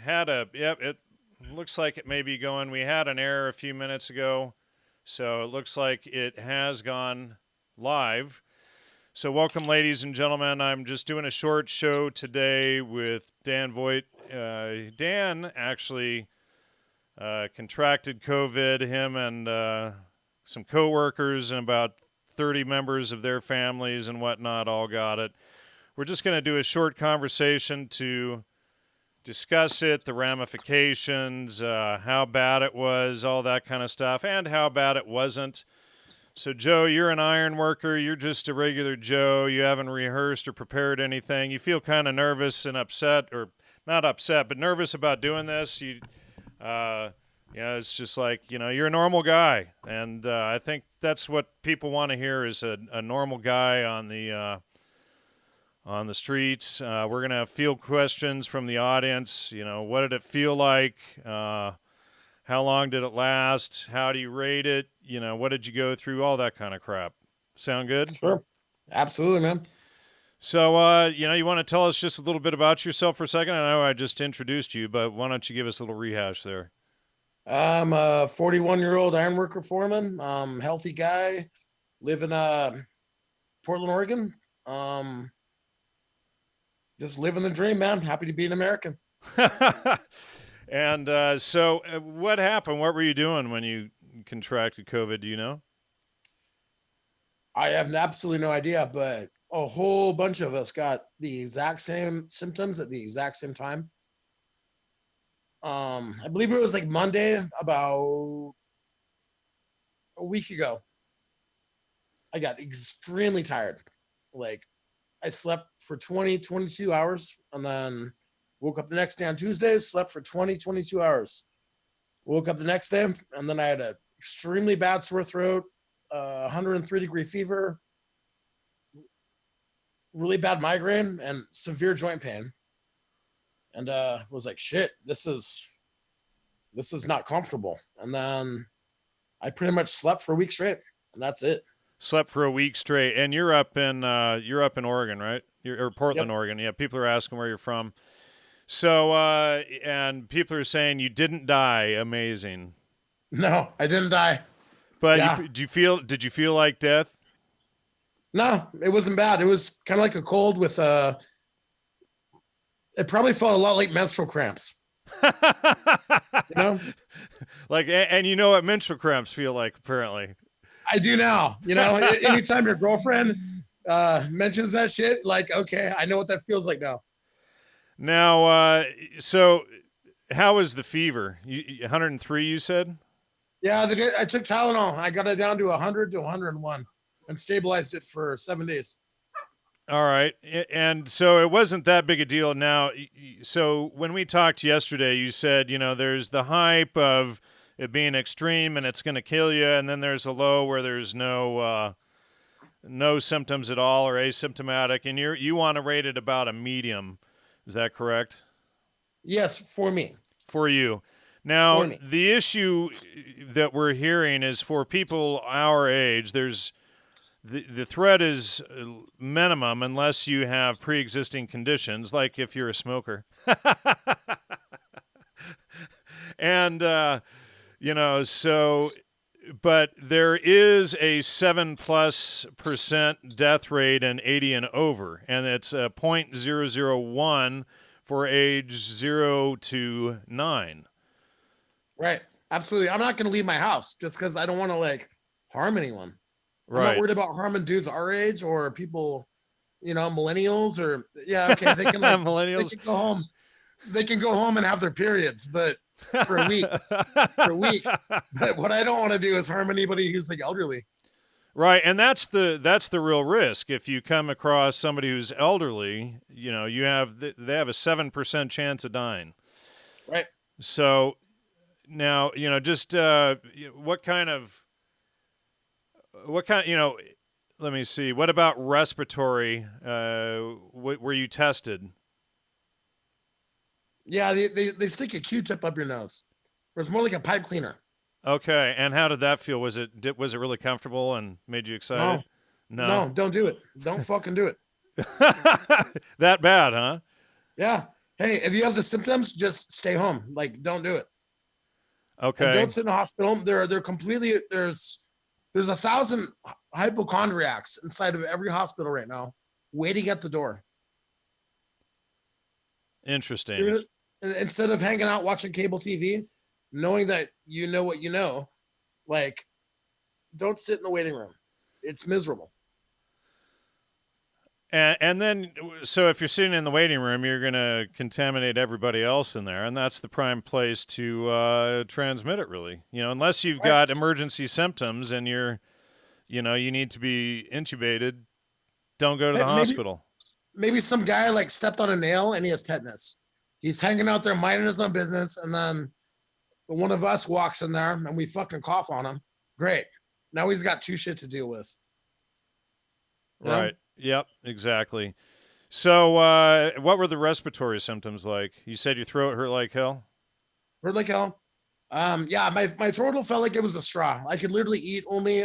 it looks like it may be going. We had an error a few minutes ago, so it looks like it has gone live. So welcome, ladies and gentlemen. I'm just doing a short show today with Dan Vogt. Dan actually contracted COVID. Him and some coworkers and about 30 members of their families and whatnot all got it. We're just going to do a short conversation to discuss it, the ramifications, how bad it was, all that kind of stuff, and how bad it wasn't. So, Joe, you're an iron worker. You're just a regular Joe. You haven't rehearsed or prepared anything. You feel kind of nervous and upset, or not upset, but nervous about doing this. It's just like, you're a normal guy. And I think that's what people want to hear is a normal guy on the streets. We're going to field questions from the audience. What did it feel like? How long did it last? How do you rate it? What did you go through? All that kind of crap. Sound good? Sure. Absolutely, man. So, you want to tell us just a little bit about yourself for a second? I know I just introduced you, but why don't you give us a little rehash there? I'm a 41-year-old ironworker foreman. Healthy guy. Live in Portland, Oregon. Just living the dream, man. Happy to be an American. And so what happened? What were you doing when you contracted COVID? Do you know? I have absolutely no idea, but a whole bunch of us got the exact same symptoms at the exact same time. I believe it was like Monday, about a week ago. I got extremely tired. Like, I slept for 22 hours, and then woke up the next day on Tuesday, slept for 22 hours. Woke up the next day, and then I had an extremely bad sore throat, 103-degree fever, really bad migraine, and severe joint pain. And was like, shit, this is not comfortable. And then I pretty much slept for a week straight, and that's it. Slept for a week straight, and you're up in Oregon, right? Or Portland, Yep. Oregon. Yeah, people are asking where you're from. So, and people are saying you didn't die. Amazing. No, I didn't die. But Yeah. did you feel like death? No, it wasn't bad. It was kind of like a cold with it probably felt a lot like menstrual cramps. Like, and you know what menstrual cramps feel like, apparently. I do now. Anytime your girlfriend mentions that shit, like, okay, I know what that feels like now. Now, so how was the fever? 103, you said? Yeah, I took Tylenol. I got it down to 100 to 101 and stabilized it for 7 days. All right. And so it wasn't that big a deal. Now, so when we talked yesterday, you said, there's the hype of it being extreme and it's going to kill you, and then there's a low where there's no symptoms at all or asymptomatic, and you want to rate it about a medium. Is that correct? Yes, for me. For you. Now, the issue that we're hearing is for people our age, there's the threat is minimum unless you have pre-existing conditions, like if you're a smoker. And, but there is a 7+% death rate in 80 and over, and it's 0.001 for age 0 to 9. Right. Absolutely. I'm not going to leave my house just because I don't want to harm anyone. Right. I'm not worried about harming dudes our age or people, millennials or okay. They can millennials. They can go home. They can go home and have their periods, but for a week. But what I don't want to do is harm anybody who's elderly. Right, and that's the real risk. If you come across somebody who's elderly, they have a 7% chance of dying. Right. So now, just what kind of, let me see. What about respiratory? Were you tested? Yeah, they stick a Q-tip up your nose. It's more like a pipe cleaner. Okay, and how did that feel? Was it really comfortable and made you excited? No, don't do it. Don't fucking do it. That bad, huh? Yeah. Hey, if you have the symptoms, just stay home. Like, don't do it, and don't Okay. sit in the hospital. They're completely there's 1,000 hypochondriacs inside of every hospital right now, waiting at the door. Interesting. You're, instead of hanging out watching cable TV, knowing that you know what you know, like don't sit in the waiting room. It's miserable. And then, so if you're sitting in the waiting room, you're going to contaminate everybody else in there, and that's the prime place to transmit it. Really, unless you've Right. got emergency symptoms and you need to be intubated, don't go to Hey, the hospital. maybe some guy like stepped on a nail and he has tetanus. He's hanging out there minding his own business, and then one of us walks in there and we fucking cough on him. Great. Now he's got two shit to deal with. You know? Right. Yep. Exactly. So, what were the respiratory symptoms like? You said your throat hurt like hell. We're like hell. Yeah, my throat felt like it was a straw. I could literally eat only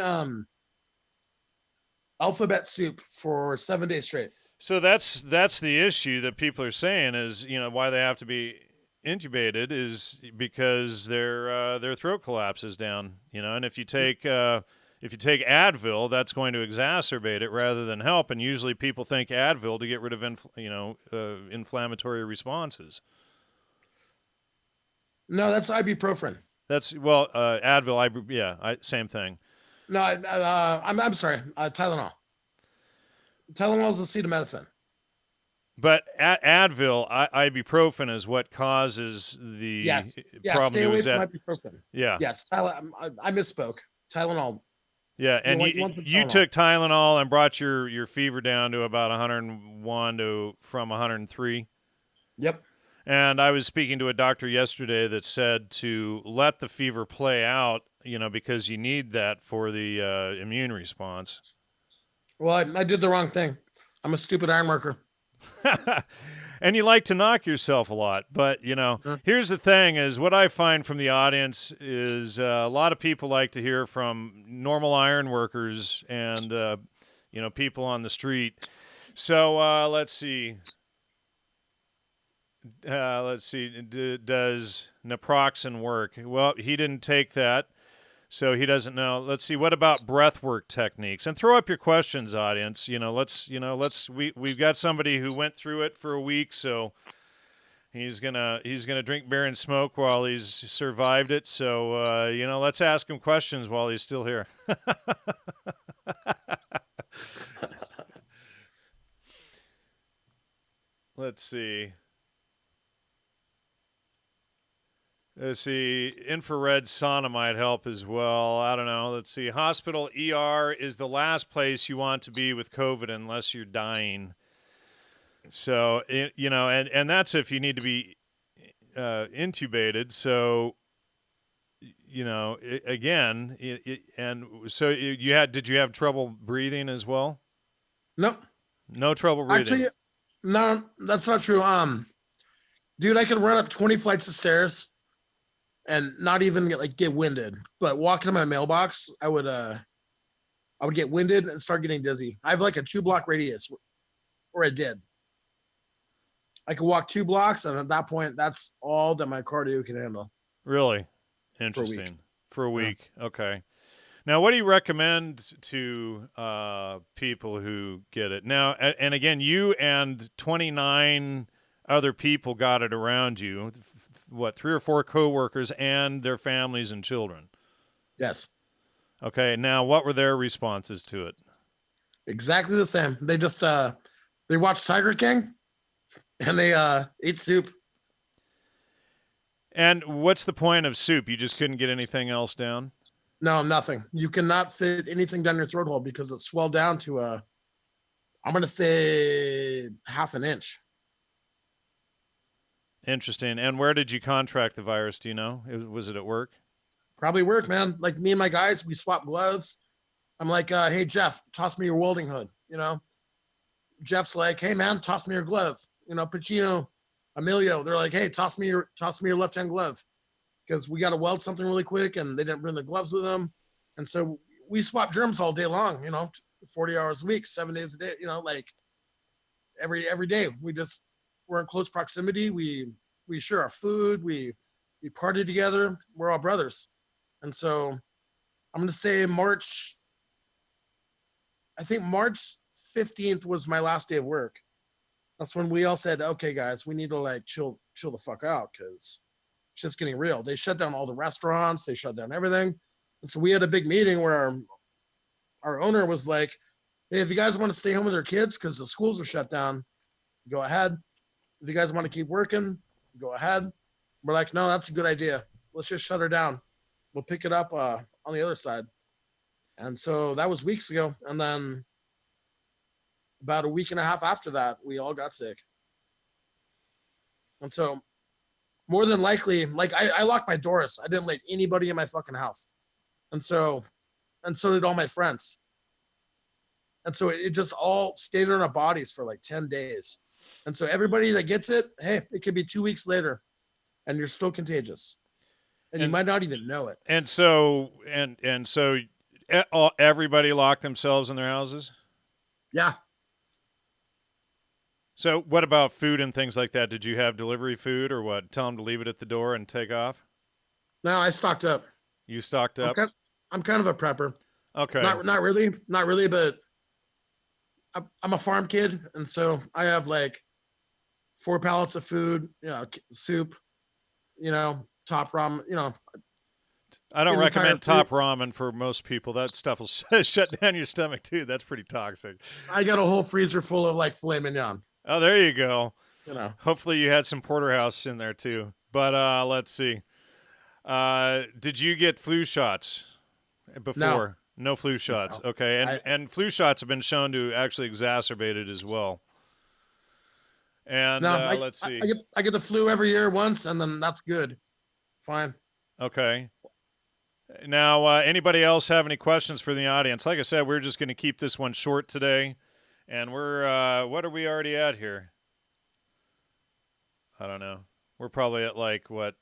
alphabet soup for 7 days straight. So that's the issue that people are saying is why they have to be intubated is because their throat collapses down, and if you take Advil, that's going to exacerbate it rather than help, and usually people think Advil to get rid of inflammatory responses. No, that's ibuprofen. That's Advil, same thing. No, I'm sorry. Tylenol. Tylenol is acetaminophen. But Advil, ibuprofen is what causes the Yes. Yeah. problem. Stay To away from that, ibuprofen. yeah, Yes. I misspoke. Tylenol. yeah, and You want the you Tylenol. took Tylenol and brought your fever down to about 101 from 103. Yep. And I was speaking to a doctor yesterday that said to let the fever play out, because you need that for the immune response. Well, I did the wrong thing. I'm a stupid iron worker. And you like to knock yourself a lot, but here's the thing: is what I find from the audience is a lot of people like to hear from normal iron workers and people on the street. So let's see. Does naproxen work? Well, he didn't take that, so he doesn't know. Let's see. What about breath work techniques? And throw up your questions, audience. We've got somebody who went through it for a week, so he's gonna drink beer and smoke while he's survived it. So let's ask him questions while he's still here. Let's see. Let's see. Infrared sauna might help as well. I don't know. Let's see. Hospital ER is the last place you want to be with COVID unless you're dying. So, and that's if you need to be intubated. So, again, did you have trouble breathing as well? Nope. No trouble breathing. Actually, no, that's not true. Dude, I could run up 20 flights of stairs and not even get winded. But walking to my mailbox, I would get winded and start getting dizzy. I have like a 2-block radius, or I did. I could walk 2 blocks, and at that point, that's all that my cardio can handle. Really? Interesting. For a week. Yeah. Okay. Now, what do you recommend to people who get it? Now, and again, you and 29 other people got it around you. What, 3 or 4 coworkers and their families and children? Yes. Okay. Now, what were their responses to it? Exactly the same. They just they watched Tiger King, and they ate soup. And what's the point of soup? You just couldn't get anything else down? No, nothing. You cannot fit anything down your throat hole because it swelled down to I'm going to say half an inch. Interesting. And where did you contract the virus? Do you know? Was it at work? Probably work, man. Like me and my guys, we swap gloves. I'm like, hey, Jeff, toss me your welding hood. Jeff's like, hey, man, toss me your glove. Pacino, Emilio, they're like, hey, toss me your left-hand glove, because we got to weld something really quick, and they didn't bring the gloves with them. And so we swap germs all day long, 40 hours a week, 7 days a day, like every day. We just we're in close proximity. We share our food. We party together. We're all brothers. And so I'm gonna say March. I think March 15th was my last day of work. That's when we all said, "Okay, guys, we need to like chill the fuck out because it's just getting real." They shut down all the restaurants. They shut down everything. And so we had a big meeting where our owner was like, "Hey, if you guys want to stay home with their kids because the schools are shut down, go ahead. If you guys want to keep working, go ahead." We're like, "No, that's a good idea. Let's just shut her down. We'll pick it up on the other side." And so that was weeks ago. And then about a week and a half after that, we all got sick. And so more than likely, like I locked my doors. I didn't let anybody in my fucking house. And so did all my friends. And so it just all stayed in our bodies for like 10 days. And so everybody that gets it, hey, it could be 2 weeks later and you're still contagious. And you might not even know it. And so everybody locked themselves in their houses? Yeah. So what about food and things like that? Did you have delivery food or what? Tell them to leave it at the door and take off? No, I stocked up. You stocked up? I'm kind of a prepper. Okay. Not really, but I'm a farm kid, and so I have like 4 pallets of food, soup, top ramen, I don't recommend top ramen for most people. That stuff will shut down your stomach too. That's pretty toxic. I got a whole freezer full of like filet mignon. Oh, there you go. Hopefully you had some porterhouse in there too. But let's see. Did you get flu shots before? No flu shots. No. Okay. And flu shots have been shown to actually exacerbate it as well. And let's see. I get the flu every year once, and then that's good. Fine. Okay. Now, anybody else have any questions for the audience? Like I said, we're just going to keep this one short today. And we're, what are we already at here? I don't know. We're probably at like, what?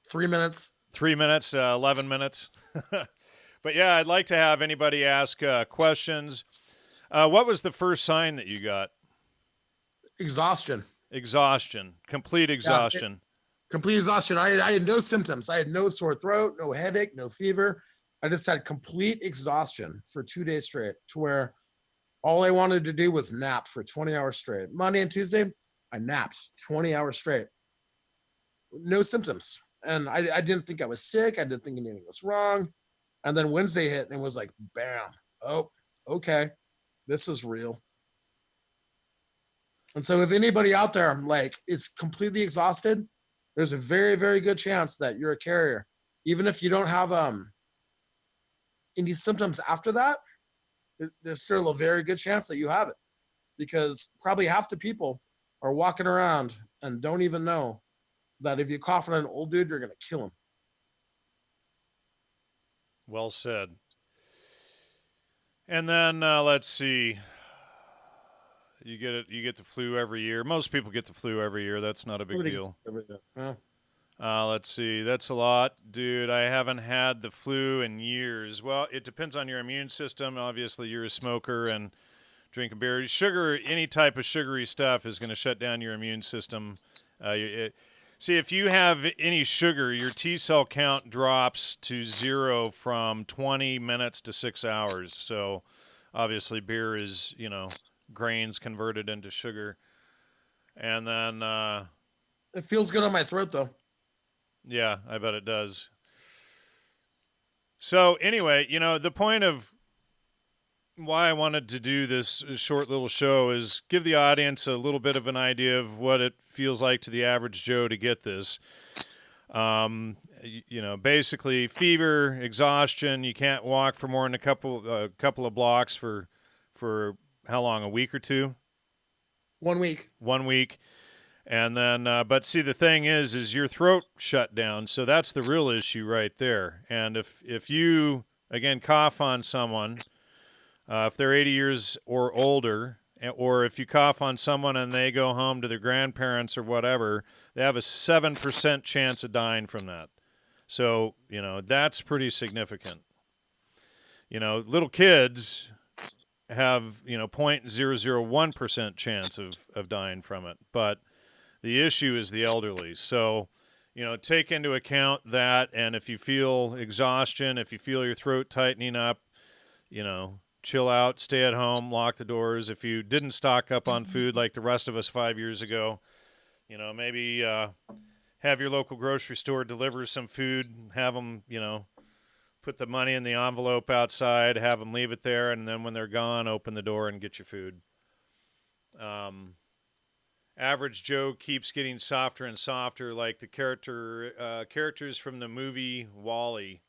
3 minutes. 3 minutes, 11 minutes. But yeah, I'd like to have anybody ask questions. What was the first sign that you got? Exhaustion. Complete exhaustion. Yeah, complete exhaustion. I had no symptoms. I had no sore throat, no headache, no fever. I just had complete exhaustion for 2 days straight, to where all I wanted to do was nap for 20 hours straight. Monday and Tuesday, I napped 20 hours straight. No symptoms. And I didn't think I was sick. I didn't think anything was wrong. And then Wednesday hit and it was like, bam. Oh, okay. This is real. And so if anybody out there like is completely exhausted, there's a very, very good chance that you're a carrier. Even if you don't have any symptoms after that, there's still a very good chance that you have it, because probably half the people are walking around and don't even know that if you cough on an old dude, you're going to kill him. Well said. And then let's see. You get the flu every year. Most people get the flu every year. That's not a big deal. Let's see. That's a lot. Dude, I haven't had the flu in years. Well, it depends on your immune system. Obviously, you're a smoker and drinking beer. Sugar, any type of sugary stuff is going to shut down your immune system. See, if you have any sugar, your T-cell count drops to 0 from 20 minutes to 6 hours. So, obviously, beer is, grains converted into sugar. And then it feels good on my throat, though. Yeah, I bet it does. So anyway, the point of why I wanted to do this short little show is give the audience a little bit of an idea of what it feels like to the average Joe to get this. Basically fever, exhaustion. You can't walk for more than a couple of blocks for how long? A week or two? 1 week. 1 week. And then, but see, the thing is your throat shut down. So that's the real issue right there. And if you, again, cough on someone, if they're 80 years or older, or if you cough on someone and they go home to their grandparents or whatever, they have a 7% chance of dying from that. So, that's pretty significant. Little kids have 0.001% chance of dying from it. But the issue is the elderly. So, take into account that, and if you feel exhaustion, if you feel your throat tightening up, chill out, stay at home, lock the doors. If you didn't stock up on food like the rest of us 5 years ago, maybe have your local grocery store deliver some food, have them, put the money in the envelope outside, have them leave it there, and then when they're gone, open the door and get your food. Average Joe keeps getting softer and softer, like the characters from the movie Wall-E.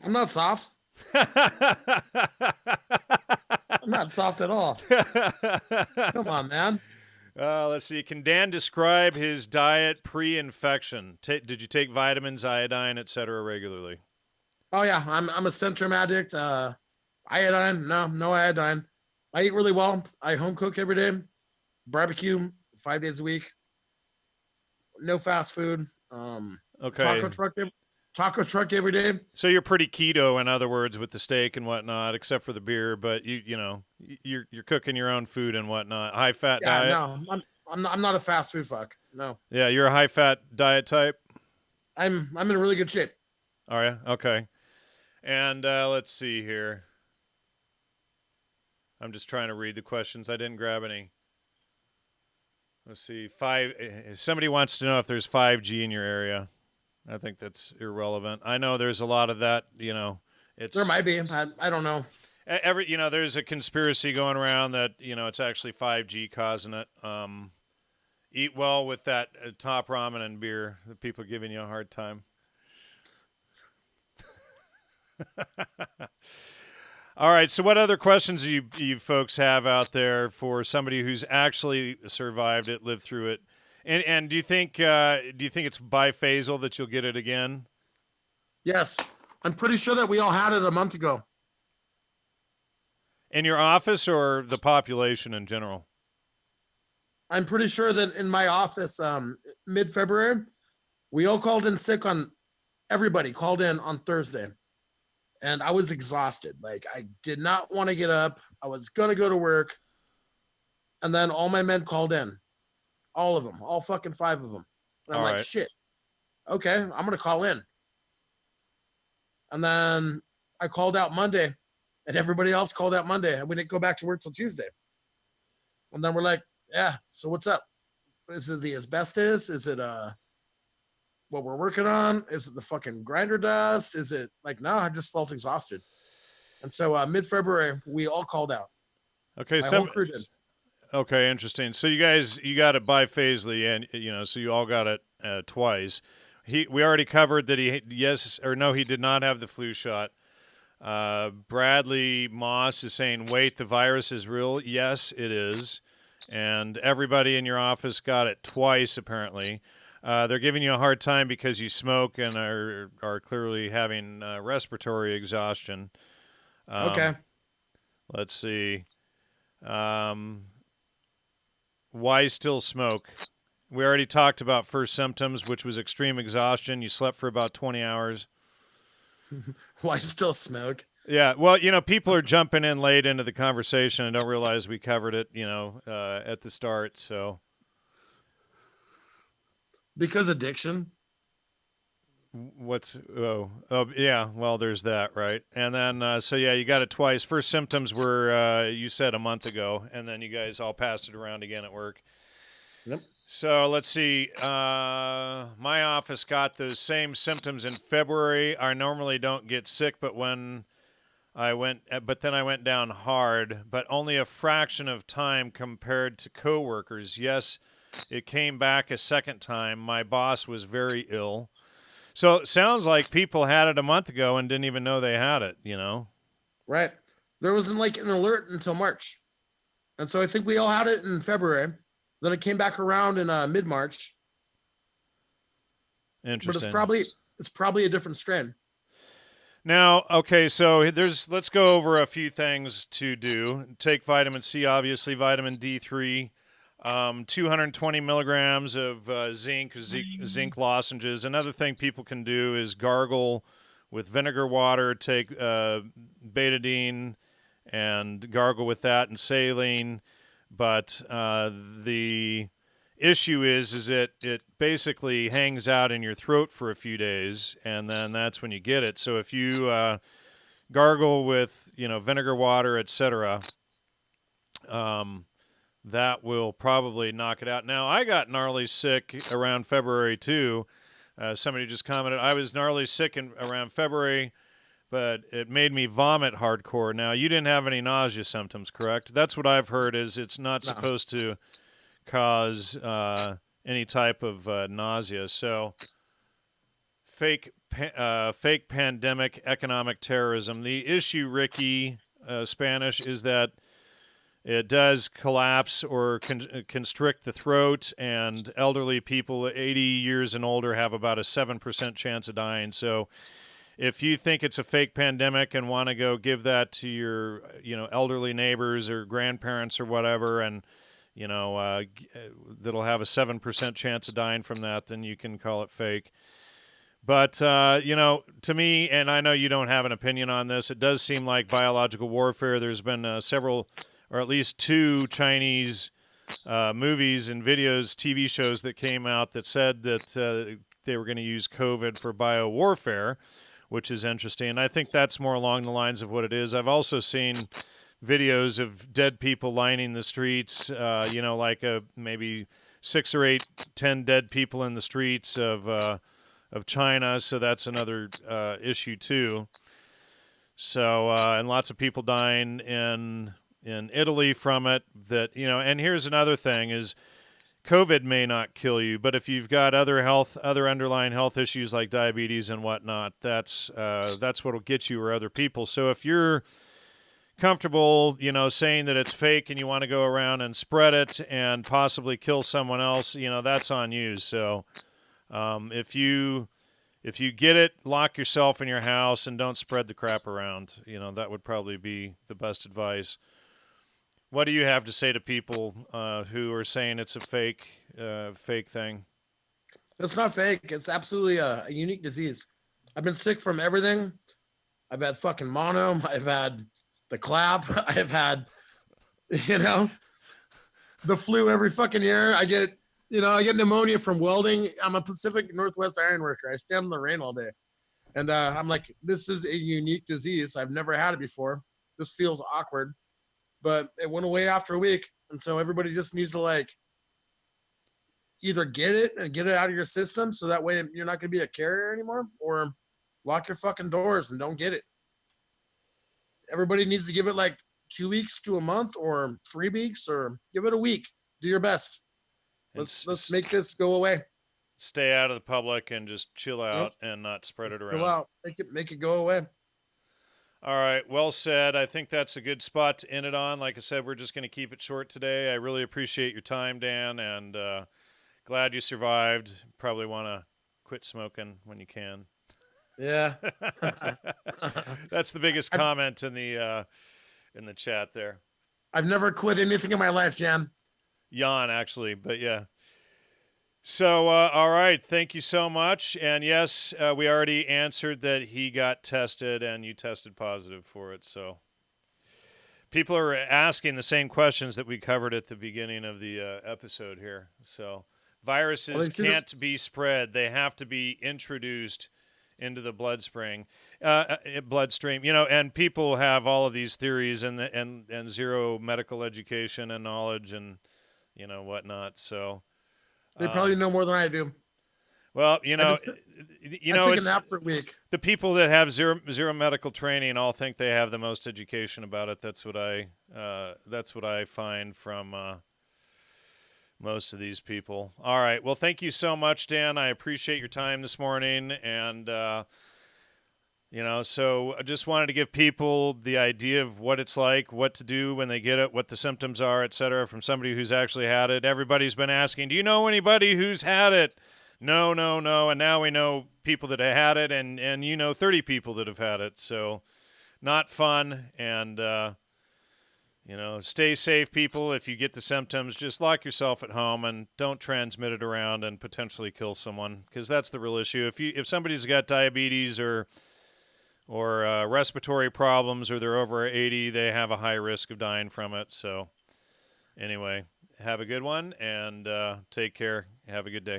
I'm not soft. I'm not soft at all. Come on, man. Let's see. Can Dan describe his diet pre-infection? Did you take vitamins, iodine, etc. regularly? Oh yeah, I'm a Centrum addict. Iodine? No iodine. I eat really well. I home cook every day. Barbecue 5 days a week. No fast food. Okay. Taco truck every day. So you're pretty keto, in other words, with the steak and whatnot, except for the beer. But you're cooking your own food and whatnot. High fat diet. No, I'm not a fast food fuck. No. Yeah, you're a high fat diet type. I'm in really good shape. Are you? Okay. And let's see here. I'm just trying to read the questions. I didn't grab any. Let's see. Somebody wants to know if there's 5G in your area. I think that's irrelevant. I know there's a lot of that. There might be. I don't know. There's a conspiracy going around that it's actually 5G causing it. Eat well with that top ramen and beer. The people are giving you a hard time. All right. So, what other questions do you folks have out there for somebody who's actually survived it, lived through it? And do you think it's biphasal that you'll get it again? Yes, I'm pretty sure that we all had it a month ago. In your office or the population in general? I'm pretty sure that in my office, mid-February, we all called in sick everybody called in on Thursday. And I was exhausted. Like, I did not want to get up. I was going to go to work. And then all my men called in. All of them. All fucking 5 of them. And I'm like, shit. Okay, I'm going to call in. And then I called out Monday. And everybody else called out Monday. And we didn't go back to work till Tuesday. And then we're like, yeah, so what's up? Is it the asbestos? Is it what we're working on? Is it the fucking grinder dust? Is it like, no, I just felt exhausted. And so mid-February, we all called out. Okay, whole crew did. Okay, interesting. So you got it biphasally, and so you all got it twice. We already covered that he did not have the flu shot. Bradley Moss is saying, wait, the virus is real. Yes, it is. And everybody in your office got it twice, apparently. They're giving you a hard time because you smoke and are clearly having respiratory exhaustion. Okay. Let's see. Why still smoke? We already talked about first symptoms, which was extreme exhaustion. You slept for about 20 hours. Why still smoke? Yeah, well, people are jumping in late into the conversation and don't realize we covered it, at the start. So, because addiction. Yeah, well, there's that, right? And then, you got it twice. First symptoms were, you said, a month ago, and then you guys all passed it around again at work. Yep. So let's see. My office got those same symptoms in February. I normally don't get sick, but then I went down hard, but only a fraction of time compared to coworkers. Yes, it came back a second time. My boss was very ill. So it sounds like people had it a month ago and didn't even know they had it, Right. There wasn't an alert until March. And so I think we all had it in February. Then it came back around in mid-March. Interesting. But it's probably a different strain. Now, okay, so let's go over a few things to do. Take vitamin C, obviously, vitamin D3, 220 milligrams of zinc lozenges. Another thing people can do is gargle with vinegar water, take betadine, and gargle with that and saline. But the issue is it basically hangs out in your throat for a few days, and then that's when you get it. So if you gargle with vinegar water, etc., that will probably knock it out. Now, I got gnarly sick around February too. Somebody just commented I was gnarly sick around February, but it made me vomit hardcore. Now, you didn't have any nausea symptoms, correct? That's what I've heard. Is it's not No. supposed to cause any type of nausea. So, fake pandemic, economic terrorism. The issue, Ricky, Spanish, is that it does collapse or constrict the throat, and elderly people 80 years and older have about a 7% chance of dying. So if you think it's a fake pandemic and want to go give that to your elderly neighbors or grandparents or whatever, and that'll have a 7% chance of dying from that, then you can call it fake. But, to me, and I know you don't have an opinion on this, it does seem like biological warfare. There's been several, or at least 2 Chinese movies and videos, TV shows that came out that said that they were going to use COVID for biowarfare, which is interesting. And I think that's more along the lines of what it is. I've also seen videos of dead people lining the streets, like maybe 6 or 8, 10 dead people in the streets of China. So that's another issue too. So and lots of people dying in Italy from it. And here's another thing: is COVID may not kill you, but if you've got other underlying health issues like diabetes and whatnot, that's what'll get you or other people. So if you're comfortable, saying that it's fake and you want to go around and spread it and possibly kill someone else, that's on you. So if you get it, lock yourself in your house and don't spread the crap around. That would probably be the best advice. What do you have to say to people who are saying it's a fake thing? It's not fake. It's absolutely a unique disease. I've been sick from everything. I've had fucking mono. I've had the clap. I've had, the flu every fucking year. I get pneumonia from welding. I'm a Pacific Northwest iron worker. I stand in the rain all day. And I'm like, this is a unique disease. I've never had it before. This feels awkward. But it went away after a week. And so everybody just needs to either get it and get it out of your system so that way you're not going to be a carrier anymore, or lock your fucking doors and don't get it. Everybody needs to give it 2 weeks to a month or 3 weeks, or give it a week. Do your best. Let's make this go away. Stay out of the public and just chill out and not spread it around. Chill out. Make it go away. All right, well said. I think that's a good spot to end it on. Like I said, we're just going to keep it short today. I really appreciate your time, Dan, and glad you survived. Probably want to quit smoking when you can. Yeah. That's the biggest comment in the chat there. I've never quit anything in my life, Jan. Yawn, actually, but yeah. So, all right, thank you so much. And yes, we already answered that he got tested and you tested positive for it. So people are asking the same questions that we covered at the beginning of the episode here. So viruses can't be spread. They have to be introduced into the bloodstream, and people have all of these theories and zero medical education and knowledge and, whatnot. So, they probably know more than I do. Well, I took a nap for a week. The people that have zero medical training all think they have the most education about it. That's what I find from most of these people. All right. Well, thank you so much, Dan. I appreciate your time this morning, and so I just wanted to give people the idea of what it's like, what to do when they get it, what the symptoms are, et cetera, from somebody who's actually had it. Everybody's been asking, do you know anybody who's had it? No. And now we know people that have had it, and 30 people that have had it. So not fun. And, stay safe, people. If you get the symptoms, just lock yourself at home and don't transmit it around and potentially kill someone, because that's the real issue. If somebody's got diabetes or or respiratory problems, or they're over 80, they have a high risk of dying from it. So anyway, have a good one and take care. Have a good day.